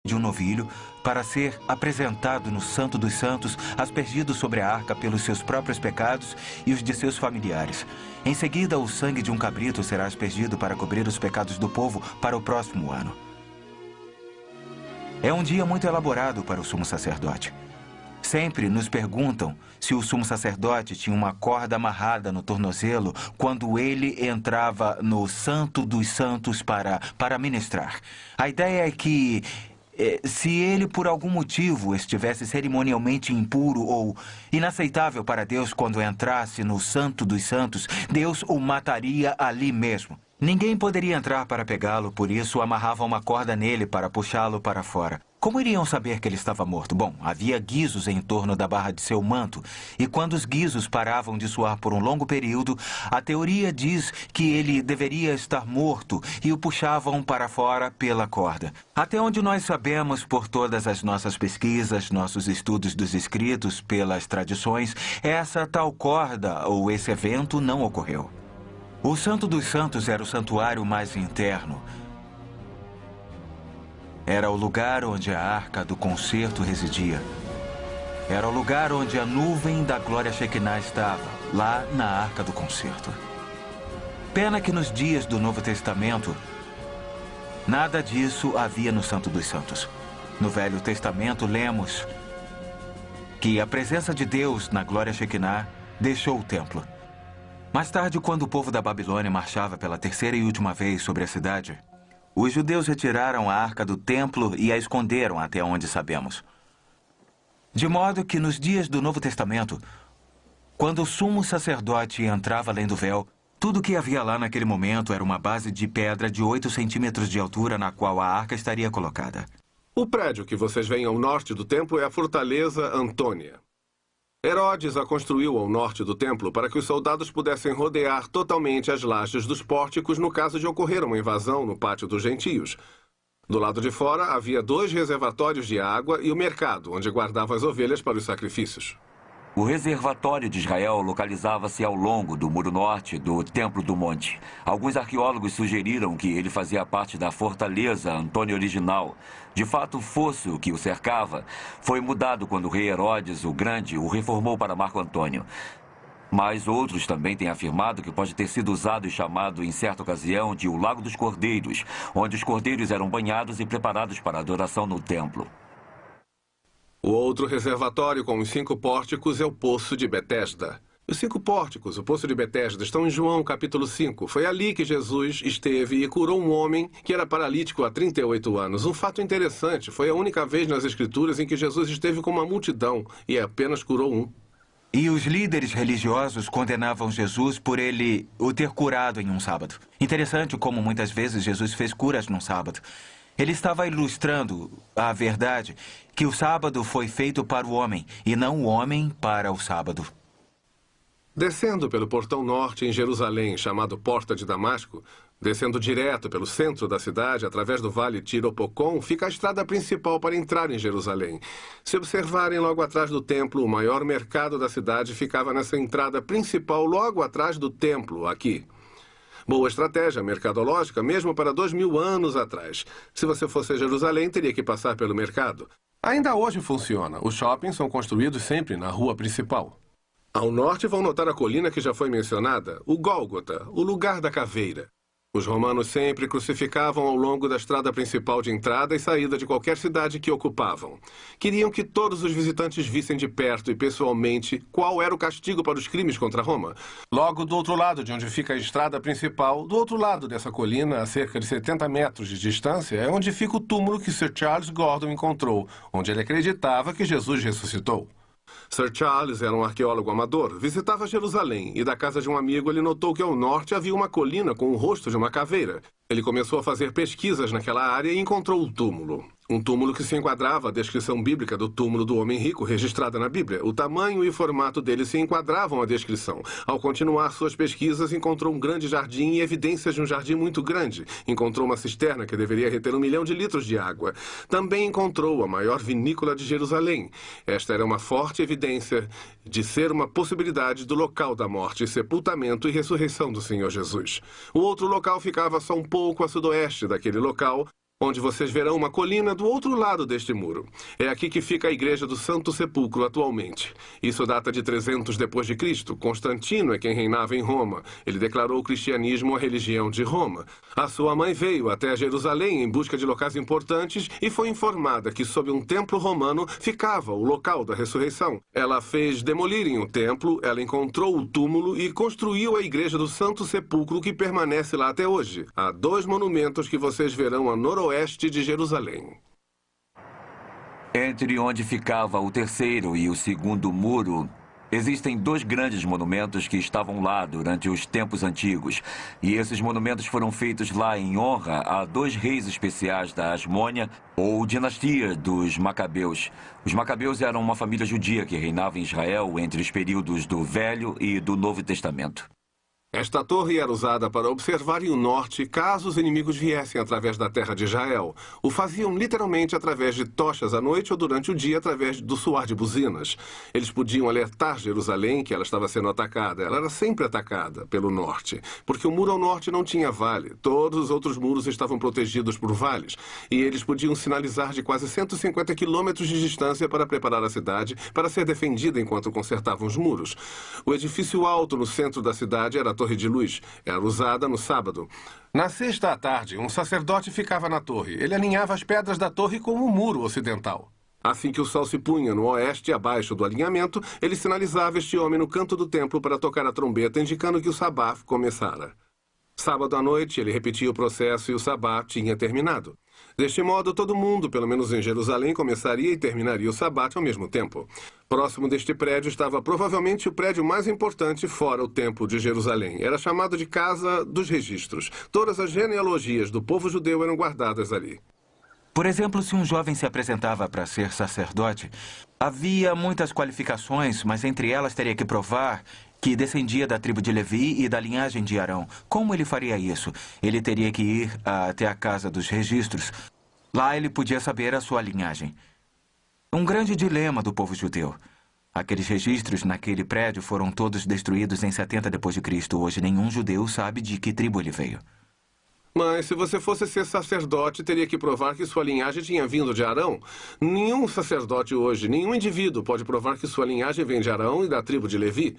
de um novilho para ser apresentado no Santo dos Santos, aspergido sobre a arca pelos seus próprios pecados e os de seus familiares. Em seguida, o sangue de um cabrito será aspergido para cobrir os pecados do povo para o próximo ano. É um dia muito elaborado para o sumo sacerdote. Sempre nos perguntam se o sumo sacerdote tinha uma corda amarrada no tornozelo quando ele entrava no Santo dos Santos para ministrar. A ideia é que, se ele por algum motivo estivesse cerimonialmente impuro ou inaceitável para Deus quando entrasse no Santo dos Santos, Deus o mataria ali mesmo. Ninguém poderia entrar para pegá-lo, por isso amarravam uma corda nele para puxá-lo para fora. Como iriam saber que ele estava morto? Bom, havia guizos em torno da barra de seu manto, e quando os guizos paravam de suar por um longo período, a teoria diz que ele deveria estar morto e o puxavam para fora pela corda. Até onde nós sabemos por todas as nossas pesquisas, nossos estudos dos escritos, pelas tradições, essa tal corda ou esse evento não ocorreu. O Santo dos Santos era o santuário mais interno. Era o lugar onde a arca do concerto residia. Era o lugar onde a nuvem da glória Shekinah estava, lá na arca do concerto. Pena que nos dias do Novo Testamento, nada disso havia no Santo dos Santos. No Velho Testamento, lemos que a presença de Deus na glória Shekinah deixou o templo. Mais tarde, quando o povo da Babilônia marchava pela terceira e última vez sobre a cidade, os judeus retiraram a arca do templo e a esconderam até onde sabemos. De modo que nos dias do Novo Testamento, quando o sumo sacerdote entrava além do véu, tudo o que havia lá naquele momento era uma base de pedra de 8 centímetros de altura na qual a arca estaria colocada. O prédio que vocês veem ao norte do templo é a Fortaleza Antônia. Herodes a construiu ao norte do templo para que os soldados pudessem rodear totalmente as lajes dos pórticos no caso de ocorrer uma invasão no pátio dos gentios. Do lado de fora havia 2 reservatórios de água e o mercado, onde guardavam as ovelhas para os sacrifícios. O reservatório de Israel localizava-se ao longo do muro norte do Templo do Monte. Alguns arqueólogos sugeriram que ele fazia parte da fortaleza Antônia original. De fato, o fosso que o cercava foi mudado quando o rei Herodes o Grande o reformou para Marco Antônio. Mas outros também têm afirmado que pode ter sido usado e chamado em certa ocasião de o Lago dos Cordeiros, onde os cordeiros eram banhados e preparados para a adoração no templo. O outro reservatório com os 5 pórticos é o Poço de Betesda. Os 5 pórticos, o Poço de Betesda, estão em João capítulo 5. Foi ali que Jesus esteve e curou um homem que era paralítico há 38 anos. Um fato interessante, foi a única vez nas Escrituras em que Jesus esteve com uma multidão e apenas curou um. E os líderes religiosos condenavam Jesus por ele o ter curado em um sábado. Interessante como muitas vezes Jesus fez curas num sábado. Ele estava ilustrando a verdade que o sábado foi feito para o homem e não o homem para o sábado. Descendo pelo portão norte em Jerusalém, chamado Porta de Damasco, descendo direto pelo centro da cidade, através do vale Tiropocon, fica a estrada principal para entrar em Jerusalém. Se observarem logo atrás do templo, o maior mercado da cidade ficava nessa entrada principal logo atrás do templo, aqui. Boa estratégia mercadológica, mesmo para 2000 anos atrás. Se você fosse a Jerusalém, teria que passar pelo mercado. Ainda hoje funciona. Os shoppings são construídos sempre na rua principal. Ao norte vão notar a colina que já foi mencionada, o Gólgota, o lugar da caveira. Os romanos sempre crucificavam ao longo da estrada principal de entrada e saída de qualquer cidade que ocupavam. Queriam que todos os visitantes vissem de perto e pessoalmente qual era o castigo para os crimes contra Roma. Logo do outro lado de onde fica a estrada principal, do outro lado dessa colina, a cerca de 70 metros de distância, é onde fica o túmulo que Sir Charles Gordon encontrou, onde ele acreditava que Jesus ressuscitou. Sir Charles era um arqueólogo amador, visitava Jerusalém e da casa de um amigo ele notou que ao norte havia uma colina com o rosto de uma caveira. Ele começou a fazer pesquisas naquela área e encontrou o túmulo. Um túmulo que se enquadrava à descrição bíblica do túmulo do homem rico registrada na Bíblia. O tamanho e o formato dele se enquadravam à descrição. Ao continuar suas pesquisas, encontrou um grande jardim e evidências de um jardim muito grande. Encontrou uma cisterna que deveria reter 1 milhão de litros de água. Também encontrou a maior vinícola de Jerusalém. Esta era uma forte evidência de ser uma possibilidade do local da morte, sepultamento e ressurreição do Senhor Jesus. O outro local ficava só um pouco a sudoeste daquele local, onde vocês verão uma colina do outro lado deste muro. É aqui que fica a Igreja do Santo Sepulcro atualmente. Isso data de 300 depois de Cristo. Constantino é quem reinava em Roma. Ele declarou o cristianismo a religião de Roma. A sua mãe veio até Jerusalém em busca de locais importantes e foi informada que sob um templo romano ficava o local da ressurreição. Ela fez demolirem o templo, ela encontrou o túmulo e construiu a Igreja do Santo Sepulcro, que permanece lá até hoje. Há 2 monumentos que vocês verão a noroeste de Jerusalém. Entre onde ficava o terceiro e o segundo muro, existem 2 grandes monumentos que estavam lá durante os tempos antigos. E esses monumentos foram feitos lá em honra a 2 reis especiais da Asmônia, ou dinastia dos Macabeus. Os Macabeus eram uma família judia que reinava em Israel entre os períodos do Velho e do Novo Testamento. Esta torre era usada para observarem o norte caso os inimigos viessem através da terra de Israel. O faziam literalmente através de tochas à noite ou durante o dia através do soar de buzinas. Eles podiam alertar Jerusalém que ela estava sendo atacada. Ela era sempre atacada pelo norte, porque o muro ao norte não tinha vale. Todos os outros muros estavam protegidos por vales. E eles podiam sinalizar de quase 150 quilômetros de distância para preparar a cidade para ser defendida enquanto consertavam os muros. O edifício alto no centro da cidade era a Torre de Luz. Era usada no sábado. Na sexta à tarde, um sacerdote ficava na torre. Ele alinhava as pedras da torre com o muro ocidental. Assim que o sol se punha no oeste, abaixo do alinhamento, ele sinalizava este homem no canto do templo para tocar a trombeta, indicando que o sabá começara. Sábado à noite, ele repetia o processo e o sabá tinha terminado. Deste modo, todo mundo, pelo menos em Jerusalém, começaria e terminaria o sabá ao mesmo tempo. Próximo deste prédio estava provavelmente o prédio mais importante fora o Templo de Jerusalém. Era chamado de Casa dos Registros. Todas as genealogias do povo judeu eram guardadas ali. Por exemplo, se um jovem se apresentava para ser sacerdote, havia muitas qualificações, mas entre elas teria que provar que descendia da tribo de Levi e da linhagem de Arão. Como ele faria isso? Ele teria que ir até a Casa dos Registros. Lá ele podia saber a sua linhagem. Um grande dilema do povo judeu. Aqueles registros naquele prédio foram todos destruídos em 70 depois de Cristo. Hoje nenhum judeu sabe de que tribo ele veio. Mas se você fosse ser sacerdote, teria que provar que sua linhagem tinha vindo de Arão. Nenhum sacerdote hoje, nenhum indivíduo pode provar que sua linhagem vem de Arão e da tribo de Levi.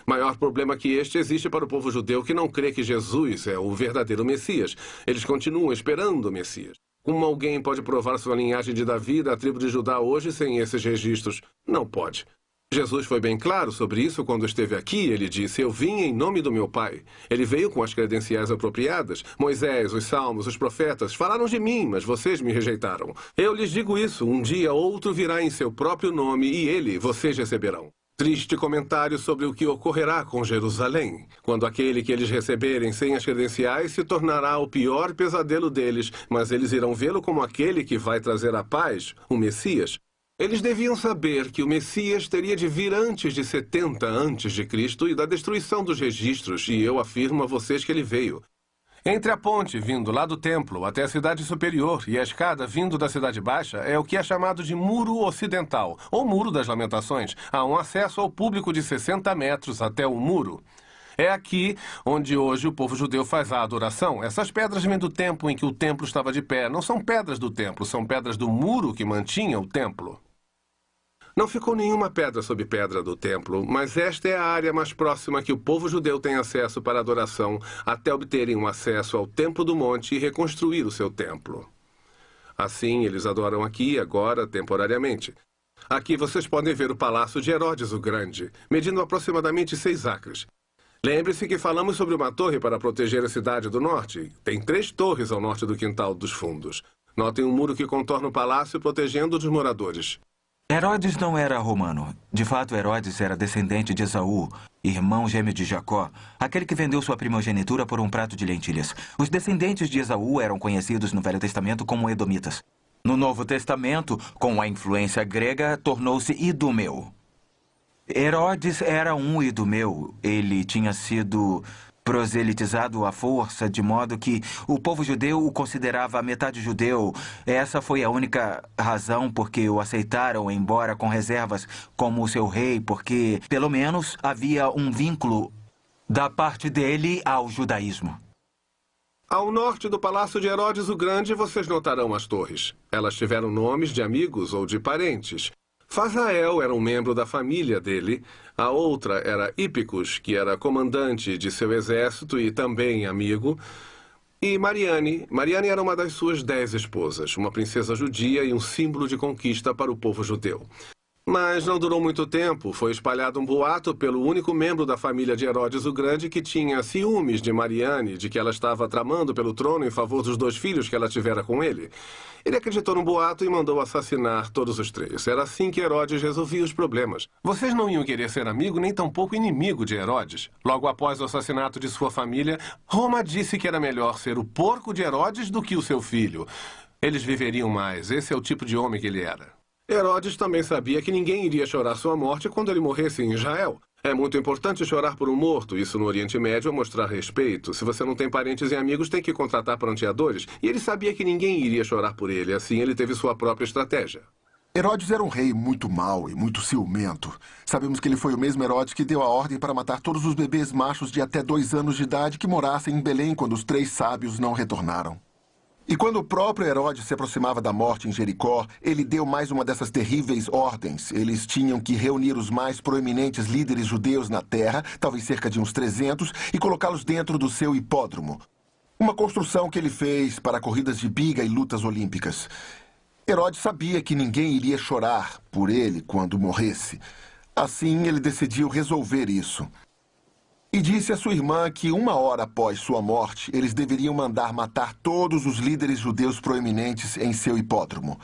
Maior problema que este existe para o povo judeu que não crê que Jesus é o verdadeiro Messias. Eles continuam esperando o Messias. Como alguém pode provar sua linhagem de Davi da tribo de Judá hoje sem esses registros? Não pode. Jesus foi bem claro sobre isso quando esteve aqui. Ele disse, eu vim em nome do meu Pai. Ele veio com as credenciais apropriadas. Moisés, os salmos, os profetas falaram de mim, mas vocês me rejeitaram. Eu lhes digo isso, um dia outro virá em seu próprio nome e ele vocês receberão. Triste comentário sobre o que ocorrerá com Jerusalém, quando aquele que eles receberem sem as credenciais se tornará o pior pesadelo deles, mas eles irão vê-lo como aquele que vai trazer a paz, o Messias. Eles deviam saber que o Messias teria de vir antes de 70 a.C. e da destruição dos registros, e eu afirmo a vocês que ele veio. Entre a ponte vindo lá do templo até a cidade superior e a escada vindo da cidade baixa é o que é chamado de Muro Ocidental, ou Muro das Lamentações. Há um acesso ao público de 60 metros até o muro. É aqui onde hoje o povo judeu faz a adoração. Essas pedras vêm do tempo em que o templo estava de pé. Não são pedras do templo, são pedras do muro que mantinha o templo. Não ficou nenhuma pedra sob pedra do templo, mas esta é a área mais próxima que o povo judeu tem acesso para adoração, até obterem um acesso ao Templo do Monte e reconstruir o seu templo. Assim, eles adoram aqui, agora, temporariamente. Aqui vocês podem ver o Palácio de Herodes o Grande, medindo aproximadamente 6 acres. Lembre-se que falamos sobre uma torre para proteger a cidade do norte. Tem 3 torres ao norte do quintal dos fundos. Notem um muro que contorna o palácio protegendo dos moradores. Herodes não era romano. De fato, Herodes era descendente de Esaú, irmão gêmeo de Jacó, aquele que vendeu sua primogenitura por um prato de lentilhas. Os descendentes de Esaú eram conhecidos no Velho Testamento como edomitas. No Novo Testamento, com a influência grega, tornou-se idumeu. Herodes era um idumeu. Ele tinha sido proselitizado à força, de modo que o povo judeu o considerava metade judeu. Essa foi a única razão por que o aceitaram, embora com reservas, como seu rei, porque, pelo menos, havia um vínculo da parte dele ao judaísmo. Ao norte do Palácio de Herodes o Grande, vocês notarão as torres. Elas tiveram nomes de amigos ou de parentes. Fazael era um membro da família dele. A outra era Hípicos, que era comandante de seu exército e também amigo. E Mariane. Mariane era uma das suas 10 esposas, uma princesa judia e um símbolo de conquista para o povo judeu. Mas não durou muito tempo. Foi espalhado um boato pelo único membro da família de Herodes o Grande que tinha ciúmes de Mariane, de que ela estava tramando pelo trono em favor dos 2 filhos que ela tivera com ele. Ele acreditou no boato e mandou assassinar todos os 3. Era assim que Herodes resolvia os problemas. Vocês não iam querer ser amigo nem tampouco inimigo de Herodes. Logo após o assassinato de sua família, Roma disse que era melhor ser o porco de Herodes do que o seu filho. Eles viveriam mais. Esse é o tipo de homem que ele era. Herodes também sabia que ninguém iria chorar sua morte quando ele morresse em Israel. É muito importante chorar por um morto. Isso no Oriente Médio é mostrar respeito. Se você não tem parentes e amigos, tem que contratar pranteadores. E ele sabia que ninguém iria chorar por ele. Assim, ele teve sua própria estratégia. Herodes era um rei muito mau e muito ciumento. Sabemos que ele foi o mesmo Herodes que deu a ordem para matar todos os bebês machos de até 2 anos de idade que morassem em Belém quando os 3 sábios não retornaram. E quando o próprio Herodes se aproximava da morte em Jericó, ele deu mais uma dessas terríveis ordens. Eles tinham que reunir os mais proeminentes líderes judeus na terra, talvez cerca de uns 300, e colocá-los dentro do seu hipódromo. Uma construção que ele fez para corridas de biga e lutas olímpicas. Herodes sabia que ninguém iria chorar por ele quando morresse. Assim, ele decidiu resolver isso. E disse à sua irmã que 1 hora após sua morte, eles deveriam mandar matar todos os líderes judeus proeminentes em seu hipódromo.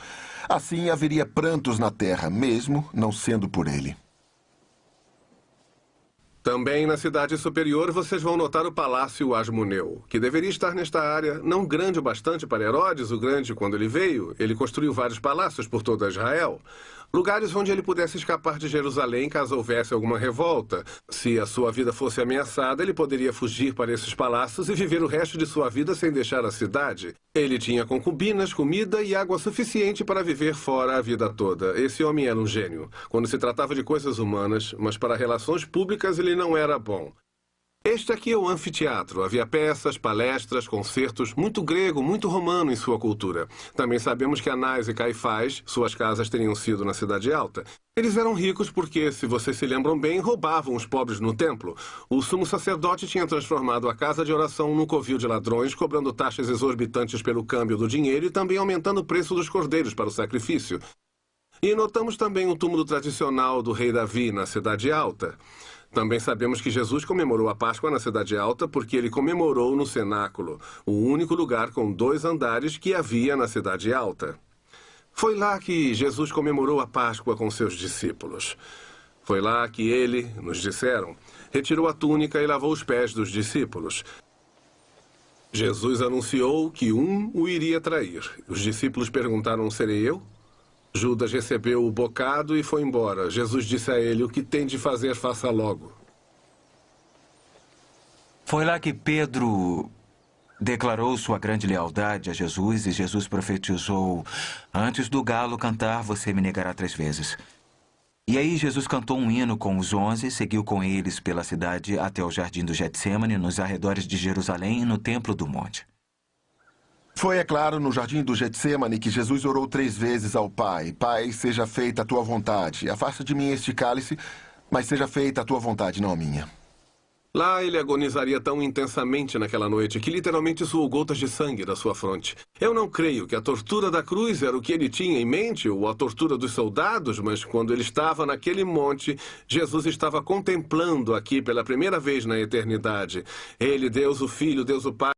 Assim haveria prantos na terra, mesmo não sendo por ele. Também na cidade superior vocês vão notar o Palácio Asmoneu, que deveria estar nesta área, não grande o bastante para Herodes o Grande quando ele veio. Ele construiu vários palácios por toda Israel. Lugares onde ele pudesse escapar de Jerusalém caso houvesse alguma revolta. Se a sua vida fosse ameaçada, ele poderia fugir para esses palácios e viver o resto de sua vida sem deixar a cidade. Ele tinha concubinas, comida e água suficiente para viver fora a vida toda. Esse homem era um gênio, quando se tratava de coisas humanas, mas para relações públicas ele não era bom. Este aqui é o anfiteatro. Havia peças, palestras, concertos, muito grego, muito romano em sua cultura. Também sabemos que Anás e Caifás, suas casas teriam sido na Cidade Alta. Eles eram ricos porque, se vocês se lembram bem, roubavam os pobres no templo. O sumo sacerdote tinha transformado a casa de oração num covil de ladrões, cobrando taxas exorbitantes pelo câmbio do dinheiro e também aumentando o preço dos cordeiros para o sacrifício. E notamos também o túmulo tradicional do rei Davi na Cidade Alta. Também sabemos que Jesus comemorou a Páscoa na Cidade Alta porque ele comemorou no cenáculo, o único lugar com 2 andares que havia na Cidade Alta. Foi lá que Jesus comemorou a Páscoa com seus discípulos. Foi lá que ele, nos disseram, retirou a túnica e lavou os pés dos discípulos. Jesus anunciou que um o iria trair. Os discípulos perguntaram: serei eu? Judas recebeu o bocado e foi embora. Jesus disse a ele: o que tem de fazer, faça logo. Foi lá que Pedro declarou sua grande lealdade a Jesus e Jesus profetizou: antes do galo cantar, você me negará 3 vezes. E aí Jesus cantou um hino com os 11, seguiu com eles pela cidade até o jardim do Getsêmani, nos arredores de Jerusalém e no templo do monte. Foi, é claro, no jardim do Getsêmani que Jesus orou 3 vezes ao Pai: Pai, seja feita a tua vontade. Afasta de mim este cálice, mas seja feita a tua vontade, não a minha. Lá ele agonizaria tão intensamente naquela noite que literalmente suou gotas de sangue da sua fronte. Eu não creio que a tortura da cruz era o que ele tinha em mente, ou a tortura dos soldados, mas quando ele estava naquele monte, Jesus estava contemplando aqui pela primeira vez na eternidade. Ele, Deus o Filho, Deus o Pai,